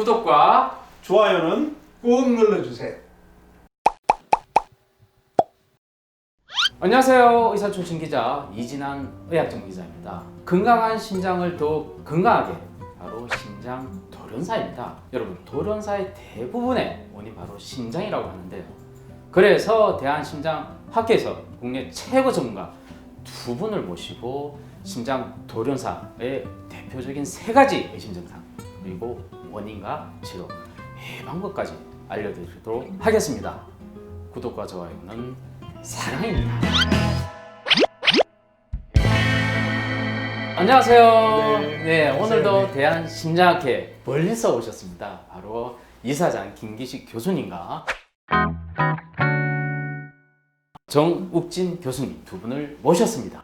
구독과 좋아요는 꼭 눌러주세요. 안녕하세요. 의사 출신 기자 이진한 의학전 기자입니다. 건강한 심장을 더욱 건강하게, 바로 심장 돌연사입니다. 여러분, 돌연사의 대부분의 원인이 바로 심장이라고 하는데요. 그래서 대한심장학회에서 국내 최고 전문가 두 분을 모시고 심장 돌연사의 대표적인 세 가지 의심 증상, 그리고 원인과 치료, 예방법까지 알려드리도록 하겠습니다. 구독과 좋아요는 사랑입니다. 안녕하세요. 네, 오늘도 대한심장학회 멀리서 오셨습니다. 바로 이사장 김기식 교수님과 정욱진 교수님 두 분을 모셨습니다.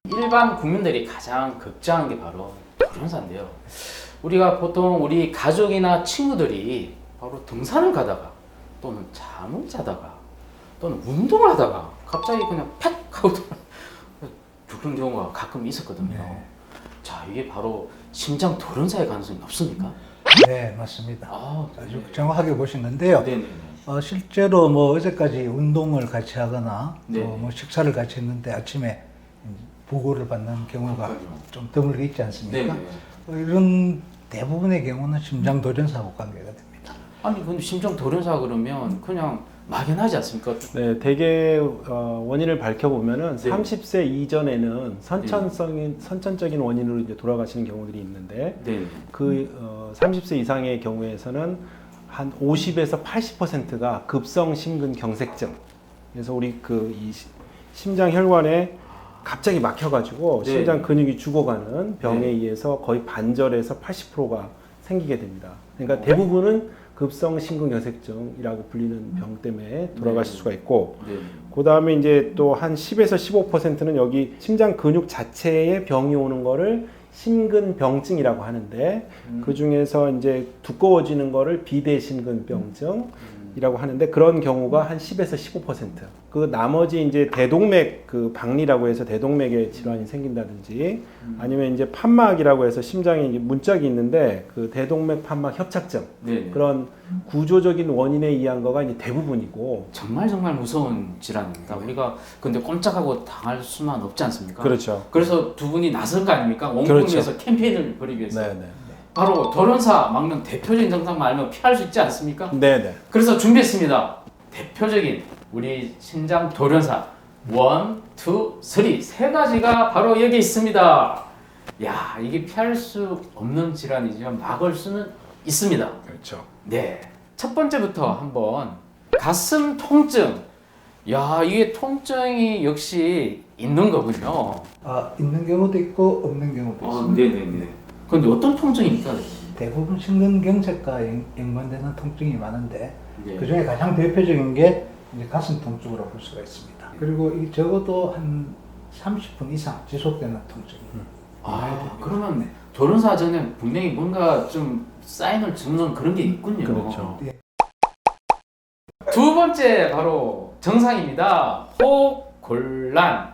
일반 국민들이 가장 걱정하는 게 바로 돌연사인데요. 우리가 보통 우리 가족이나 친구들이 바로 등산을 가다가 또는 잠을 자다가 또는 운동을 하다가 갑자기 그냥 팍 하고 죽는 경우가 가끔 있었거든요. 네. 자, 이게 바로 심장 돌연사의 가능성이 높습니까? 네, 맞습니다. 아주 네. 정확하게 보신 건데요. 네네. 실제로 뭐 어제까지 운동을 같이 하거나 네. 또 뭐 식사를 같이 했는데 아침에 보고를 받는 경우가 좀 드물게 있지 않습니까? 네네. 이런 대부분의 경우는 심장 돌연사하고 관계가 됩니다. 아니 근데 심장 돌연사 그러면 그냥 막연하지 않습니까? 네, 대개 원인을 밝혀보면은 네. 30세 이전에는 선천적인 원인으로 이제 돌아가시는 경우들이 있는데 네. 그 30세 이상의 경우에서는 한 50에서 80%가 급성 심근경색증. 그래서 우리 이 심장 혈관에 갑자기 막혀가지고 네. 심장 근육이 죽어가는 병에 네. 의해서 거의 반절에서 80%가 생기게 됩니다. 그러니까 대부분은 급성 심근경색증이라고 불리는 병 때문에 돌아가실 네. 수가 있고, 네. 그 다음에 이제 또 한 10에서 15%는 여기 심장 근육 자체에 병이 오는 거를 심근병증이라고 하는데, 그 중에서 이제 두꺼워지는 거를 비대심근병증이라고 하는데, 그런 경우가 한 10에서 15%. 그 나머지 이제 대동맥 그 박리라고 해서 대동맥에 질환이 생긴다든지, 아니면 이제 판막이라고 해서 심장에 이제 문짝이 있는데 그 대동맥 판막 협착증, 네. 그런 구조적인 원인에 의한 거가 이제 대부분이고. 정말 무서운 질환입니다. 우리가 근데 꼼짝하고 당할 수만 없지 않습니까? 그렇죠. 그래서 두 분이 나선 거 아닙니까? 원국에서 캠페인을 벌이기 위해서. 네네. 바로 돌연사 막는 대표적인 증상만 알면 피할 수 있지 않습니까? 네네. 그래서 준비했습니다. 대표적인 우리 심장 돌연사 1, 2, 3 세 가지가 바로 여기 있습니다. 야, 이게 피할 수 없는 질환이지만 막을 수는 있습니다. 그렇죠. 네, 첫 번째부터 한번 가슴 통증. 야, 이게 통증이 역시 있는 거군요. 있는 경우도 있고 없는 경우도 있습니다. 네네네. 그런데 어떤 통증입니까? 대부분 심근경색과 연관되는 통증이 많은데 네. 그 중에 가장 대표적인 게 이제 가슴 통증으로 볼 수가 있습니다. 그리고 이 적어도 한 30분 이상 지속되는 통증이 그러면 돌연사 전에 분명히 뭔가 좀 사인을 주는 그런 게 있군요. 그렇죠. 예. 두 번째 바로 정상입니다. 호흡곤란.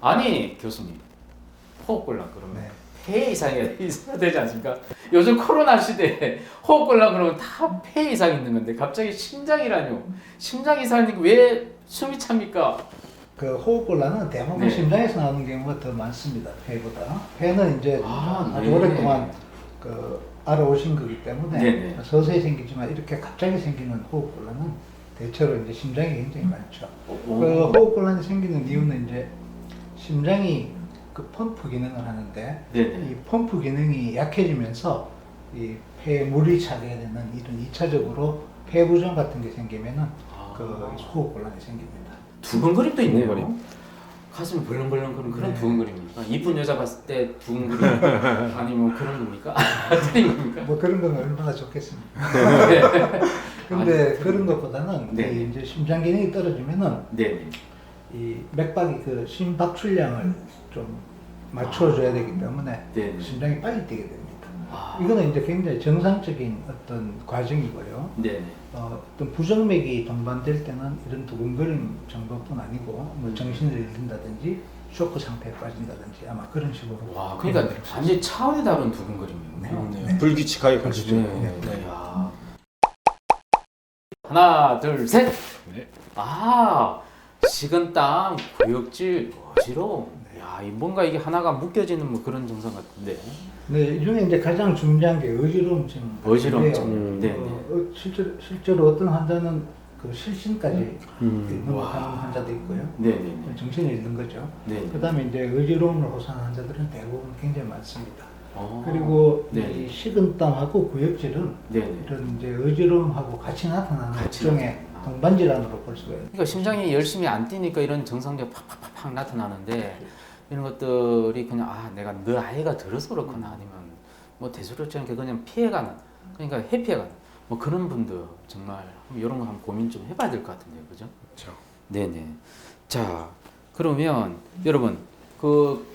아니 교수님, 호흡곤란 그러면 네. 폐 이상이 있어야 되지 않습니까? 요즘 코로나 시대에 호흡곤란 그러면 다 폐 이상 있는 건데 갑자기 심장이라뇨. 심장 이상이 왜 숨이 찹니까? 그 호흡곤란은 대부분 네. 심장에서 나오는 경우가 더 많습니다. 폐보다. 폐는 이제 아주 네. 오랫동안 알아오신 거기 때문에 네네. 서서히 생기지만 이렇게 갑자기 생기는 호흡곤란은 대체로 이제 심장이 굉장히 많죠. 그 호흡곤란이 생기는 이유는 이제 심장이 그 펌프 기능을 하는데 네네. 이 펌프 기능이 약해지면서 이 폐에 물이 차게 되는 이런 2차적으로 폐 부종 같은 게 생기면은 그 호흡곤란이 생깁니다. 두근거림도 있네요. 두근거림. 가슴이 벌렁벌렁거리는 그런 네. 두근거림입니까? 이쁜 여자 봤을 때 두근거림 아니면 그런 겁니까? 틀린 겁니까? 뭐 그런 건 얼마나 좋겠습니까? 네. 근데 그런 것보다는 네. 이 이제 심장 기능이 떨어지면은 네. 이 맥박이 그 심박출량을 좀 맞춰줘야 되기 때문에 네. 심장이 빨리 뛰게 됩니다. 아. 이거는 이제 굉장히 정상적인 어떤 과정이고요. 네. 어떤 부정맥이 동반될 때는 이런 두근거림 정도뿐 아니고 뭐 정신을 잃는다든지 쇼크 상태에 빠진다든지 아마 그런 식으로. 와, 그러니까 완전 차원이 다른 두근거림이군요. 네. 불규칙하게 걸리죠. 네. 야. 하나, 둘, 셋. 네. 아, 식은땀, 구역질, 어지러움. 야, 이 뭔가 이게 하나가 묶여지는 뭐 그런 증상 같은데. 네, 이 중에 이제 가장 중요한 게 어지러움증. 어지러움증. 네. 실제로 어떤 환자는 그 실신까지 넘어가는 와. 환자도 있고요. 네네네. 정신이 있는 거죠. 네. 그다음에 이제 어지러움을 호소하는 환자들은 대부분 굉장히 많습니다. 어. 그리고 네. 이 식은땀하고 구역질은 네네. 이런 이제 어지러움하고 같이 나타나는 같이 일종의 나타나. 동반 질환으로 볼 수가 있어요. 그러니까 심장이 열심히 안 뛰니까 이런 증상들이 팍팍팍팍 나타나는데 이런 것들이 그냥 아 내가 너 아이가 들어서 그렇거나 아니면 뭐 대수롭지 않게 그냥 피해가는 그러니까 회피해가는 뭐 그런 분들 정말 이런 거 한번 고민 좀 해봐야 될 것 같은데요, 그죠? 그렇죠. 네네. 자 그러면 여러분 그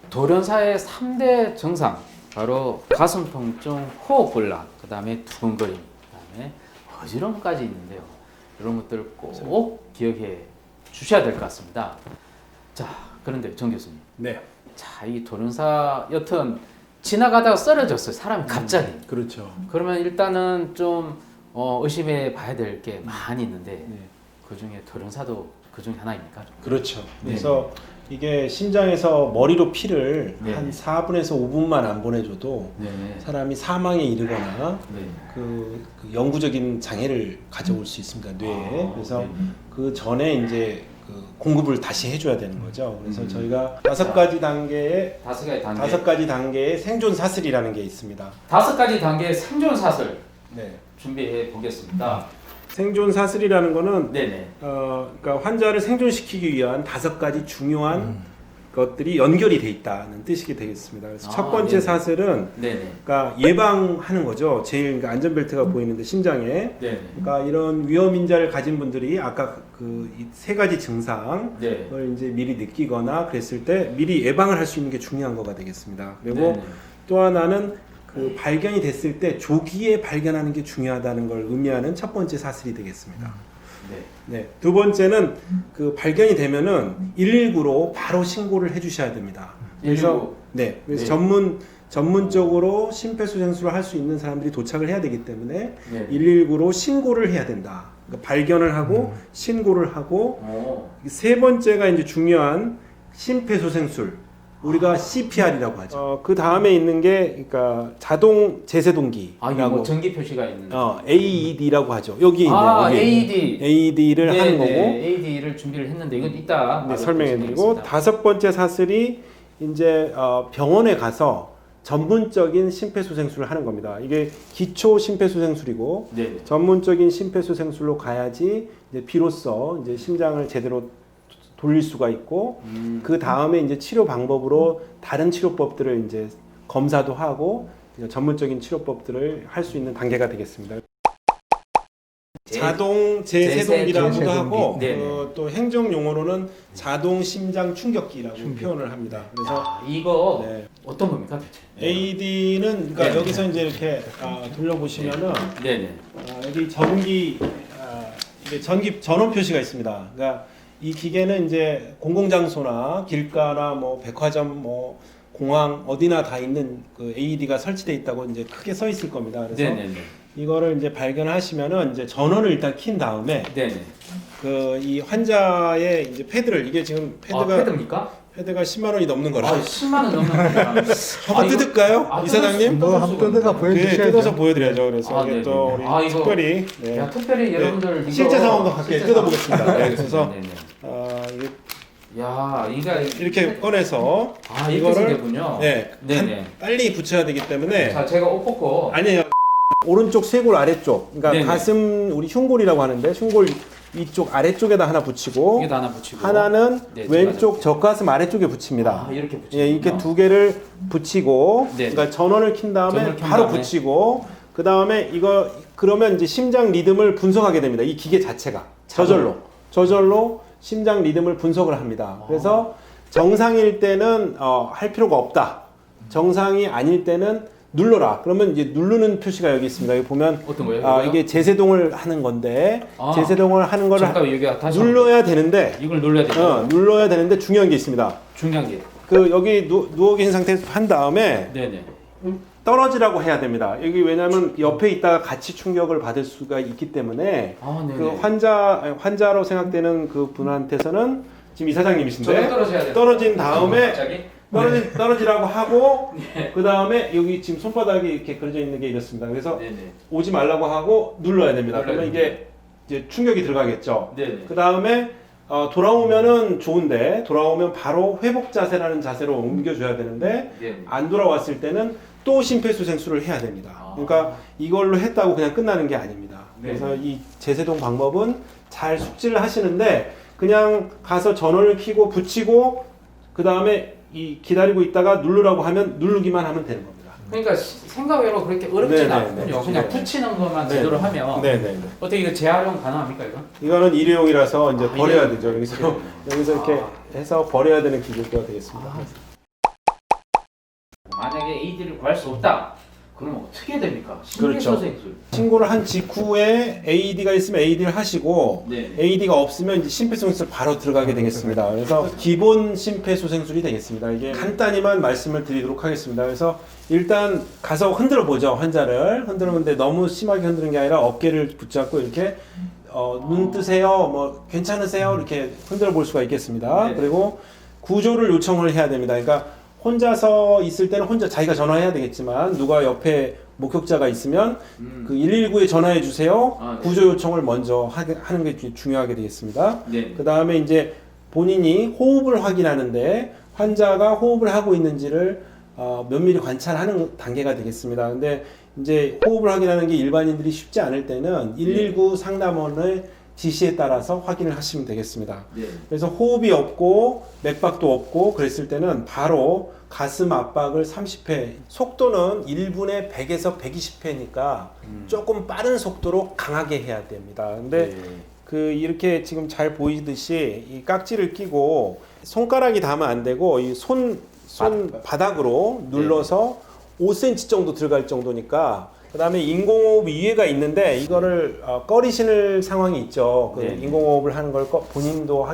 돌연사의 3대 증상 바로 가슴 통증, 호흡곤란, 그 다음에 두근거림, 그 다음에 어지러움까지 있는데요. 이런 것들을 꼭 기억해 주셔야 될 것 같습니다. 자, 그런데 정 교수님. 네. 자, 이 돌연사 여튼 지나가다가 쓰러졌어요. 사람이 갑자기. 그렇죠. 그러면 일단은 좀 의심해 봐야 될 게 많이 있는데 네. 그 중에 돌연사도 그 중에 하나입니까? 그렇죠. 네. 그래서 이게 심장에서 머리로 피를 네. 한 4분에서 5분만 안 보내줘도 네. 사람이 사망에 이르거나 네. 그 영구적인 장애를 가져올 수 있습니다, 뇌에. 그래서 네. 그 전에 이제 그 공급을 다시 해줘야 되는 거죠. 그래서 저희가 자. 5가지 단계에 다섯 가지 단계. 5가지 단계의 생존 사슬이라는 게 있습니다. 5가지 단계의 생존 사슬 네. 준비해 보겠습니다. 생존 사슬이라는 거는 네네. 그러니까 환자를 생존시키기 위한 5가지 중요한 것들이 연결이 돼 있다는 뜻이 되겠습니다. 그래서 첫 번째 네네. 사슬은 네네. 그러니까 예방하는 거죠. 제일 그러니까 안전벨트가 보이는데 심장에. 네네. 그러니까 이런 위험 인자를 가진 분들이 아까 그 3가지 증상을 네. 이제 미리 느끼거나 그랬을 때 미리 예방을 할 수 있는 게 중요한 거가 되겠습니다. 그리고 네네. 또 하나는 그 발견이 됐을 때 조기에 발견하는 게 중요하다는 걸 의미하는 첫 번째 사슬이 되겠습니다. 네. 네. 두 번째는 그 발견이 되면은 119로 바로 신고를 해주셔야 됩니다. 그래서 119. 네. 그래서 네. 전문적으로 심폐소생술을 할 수 있는 사람들이 도착을 해야 되기 때문에 네. 119로 신고를 해야 된다. 그러니까 발견을 하고 신고를 하고 세 번째가 이제 중요한 심폐소생술. 우리가 CPR이라고 하죠. 그 다음에 있는 게 그러니까 자동 제세동기라고. 아, 이게 뭐 전기 표시가 있는. AED라고 하죠. 여기 아, 있는 AED. AED를 네, 하는 네, 거고. AED를 준비를 했는데 이건 이따 네, 설명해드리고 다섯 번째 사슬이 이제 병원에 가서 전문적인 심폐소생술을 하는 겁니다. 이게 기초 심폐소생술이고 네. 전문적인 심폐소생술로 가야지 이제 비로소 이제 심장을 제대로 돌릴 수가 있고 그 다음에 이제 치료 방법으로 다른 치료법들을 이제 검사도 하고 전문적인 치료법들을 할 수 있는 단계가 되겠습니다. 자동 제세동기라고도 제세동기. 하고 네네. 또 행정 용어로는 자동 심장 충격기라고 표현을 합니다. 그래서 야, 이거 네. 어떤 겁니까 대체? AED는 그러니까 네. 여기서 이제 이렇게 돌려보시면은 네네. 여기 이게 전기 전원 표시가 있습니다. 그러니까 이 기계는 이제 공공장소나 길가나 뭐 백화점 뭐 공항 어디나 다 있는 그 AED가 설치되어 있다고 이제 크게 써 있을 겁니다. 그래서 네네네. 이거를 이제 발견하시면은 이제 전원을 일단 킨 다음에 네네. 그 이 환자의 이제 패드를 이게 지금 아, 패드입니까? 패드가 10만 원이 넘는 거라. 아, 10만 원 넘는 겁니다. 한번 뜯을까요, 아, 이사장님? 뭐 한번 뜯어가 네, 보여주셔야죠. 뜯어서 보여드려야죠. 그래서 아, 이게 네네. 또 우리 아, 이거- 특별히 네. 야, 특별히 여러분들 이거 실제 상황도 함께 실제 뜯어보겠습니다. 상황. 네, 그래서 네네. 이게 야, 이거 이렇게 꺼내서 아, 이렇게 생겼군요. 네, 네네. 빨리 붙여야 되기 때문에 자, 제가 옷 벗고 아니에요. 오른쪽 쇄골 아래쪽, 그러니까 네네. 가슴 우리 흉골이라고 하는데 흉골 이쪽 아래쪽에다 하나 붙이고 여기다 하나 붙이고 하나는 네, 왼쪽 젖가슴 아래쪽에 붙입니다. 아, 이렇게 붙이고 예, 이렇게 두 개를 붙이고, 네. 그러니까 전원을 킨 다음에 전원을 킨 바로 다음에. 붙이고, 그 다음에 이거 그러면 이제 심장 리듬을 분석하게 됩니다. 이 기계 자체가 저절로 심장 리듬을 분석을 합니다. 그래서 정상일 때는 할 필요가 없다. 정상이 아닐 때는 눌러라. 그러면 이제 누르는 표시가 여기 있습니다. 여기 보면 어떤 거예요? 아, 이거요? 이게 제세동을 하는 건데 아, 제세동을 하는 거를 잠깐 여기 다시 눌러야 되는데 이걸 눌러야 돼요. 눌러야 되는데 중요한 게 있습니다. 중요한 게. 그 여기 누워 계신 상태에서 한 다음에 네네. 떨어지라고 해야 됩니다. 여기 왜냐하면 옆에 있다가 같이 충격을 받을 수가 있기 때문에 아, 네네. 그 환자로 생각되는 그 분한테서는 지금 이 저도 사장님이신데 떨어져야 돼요. 떨어진 다음에 갑자기? 떨어지라고 하고 네. 그 다음에 여기 지금 손바닥이 이렇게 그려져 있는 게 이렇습니다. 그래서 네네. 오지 말라고 하고 눌러야 됩니다. 눌러야 그러면 됩니다. 이게 이제 충격이 들어가겠죠. 네네. 그 다음에 돌아오면은 좋은데 돌아오면 바로 회복 자세라는 자세로 옮겨줘야 되는데 네네. 안 돌아왔을 때는 또 심폐소생술을 해야 됩니다. 아. 그러니까 이걸로 했다고 그냥 끝나는 게 아닙니다. 네. 그래서 이 제세동 방법은 잘 숙지를 하시는데 그냥 가서 전원을 켜고 붙이고 그 다음에 이 기다리고 있다가 누르라고 하면 누르기만 하면 되는 겁니다. 그러니까 생각외로 그렇게 어렵진 네네네. 않군요. 그냥 네. 붙이는 것만 네. 제대로 하면 네네. 어떻게 이거 재활용 가능합니까 이거? 이거는 일회용이라서 이제 아, 버려야 일회용. 되죠. 여기서 일회용. 여기서 이렇게 해서 버려야 되는 기계가 되겠습니다. 아. 만약에 AED를 구할 수 없다. 그럼 어떻게 됩니까? 그렇죠. 심폐소생술. 신고를 한 직후에 AED가 있으면 AED를 하시고 네. AED가 없으면 이제 심폐소생술 바로 들어가게 되겠습니다. 그래서 기본 심폐소생술이 되겠습니다. 이게 간단히만 말씀을 드리도록 하겠습니다. 그래서 일단 가서 흔들어 보죠. 환자를 흔들었는데 너무 심하게 흔드는 게 아니라 어깨를 붙잡고 이렇게 눈 뜨세요, 뭐 괜찮으세요 이렇게 흔들어 볼 수가 있겠습니다. 네. 그리고 구조를 요청을 해야 됩니다. 그러니까 혼자서 있을 때는 혼자 자기가 전화해야 되겠지만 누가 옆에 목격자가 있으면 그 119에 전화해 주세요. 아, 네. 구조 요청을 먼저 하는 게 중요하게 되겠습니다. 네. 그 다음에 이제 본인이 호흡을 확인하는데 환자가 호흡을 하고 있는지를 면밀히 관찰하는 단계가 되겠습니다. 근데 이제 호흡을 확인하는 게 일반인들이 쉽지 않을 때는 119 상담원의 지시에 따라서 확인을 하시면 되겠습니다. 네. 그래서 호흡이 없고 맥박도 없고 그랬을 때는 바로 가슴 압박을 30회, 속도는 1분에 100에서 120회니까 조금 빠른 속도로 강하게 해야 됩니다. 근데 네. 그 이렇게 지금 잘 보이듯이 이 깍지를 끼고 손가락이 닿으면 안 되고 이 손 바닥으로 눌러서 5cm 정도 들어갈 정도니까 그 다음에 인공호흡 이해가 있는데 이거를 꺼리시는 상황이 있죠. 그 네. 인공호흡을 하는 걸 본인도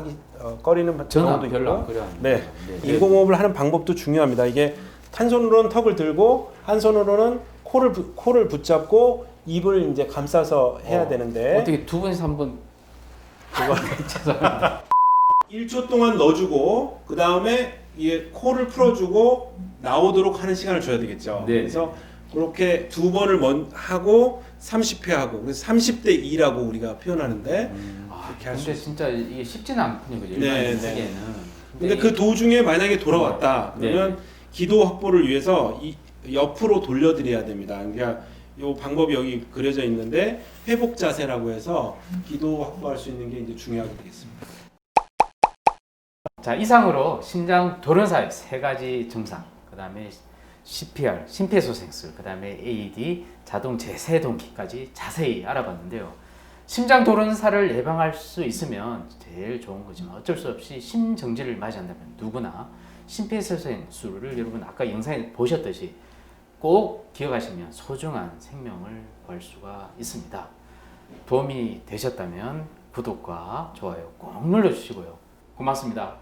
꺼리는 저는 경우도 별로 안 있고. 그래요. 네. 인공호흡을 하는 방법도 중요합니다. 이게 한 손으로는 턱을 들고 한 손으로는 코를 붙잡고 입을 이제 감싸서 해야 되는데 어떻게 두 분이서 한번 그거 죄송합니다. 1초 동안 넣어주고 그 다음에 이게 코를 풀어주고 나오도록 하는 시간을 줘야 되겠죠. 네. 그래서 그렇게 두 번을 하고 30회 하고 그래서 30대 2라고 우리가 표현하는데 그렇게 할 수 근데 진짜 이게 쉽지는 않군요. 그죠? 네, 일반인 네. 쓰기에는. 근데 그 도중에 만약에 돌아왔다 네. 그러면 기도 확보를 위해서 이 옆으로 돌려드려야 됩니다. 그러니까 이 방법이 여기 그려져 있는데 회복 자세라고 해서 기도 확보할 수 있는 게 이제 중요하게 되겠습니다. 자, 이상으로 심장 돌연사의 세 가지 증상, 그 다음에 CPR, 심폐소생술, 그 다음에 AED, 자동 제세동기까지 자세히 알아봤는데요. 심장 돌연사를 예방할 수 있으면 제일 좋은 거지만 어쩔 수 없이 심정지를 맞이한다면 누구나 심폐소생술을 여러분 아까 영상에 보셨듯이 꼭 기억하시면 소중한 생명을 구할 수가 있습니다. 도움이 되셨다면 구독과 좋아요 꼭 눌러주시고요. 고맙습니다.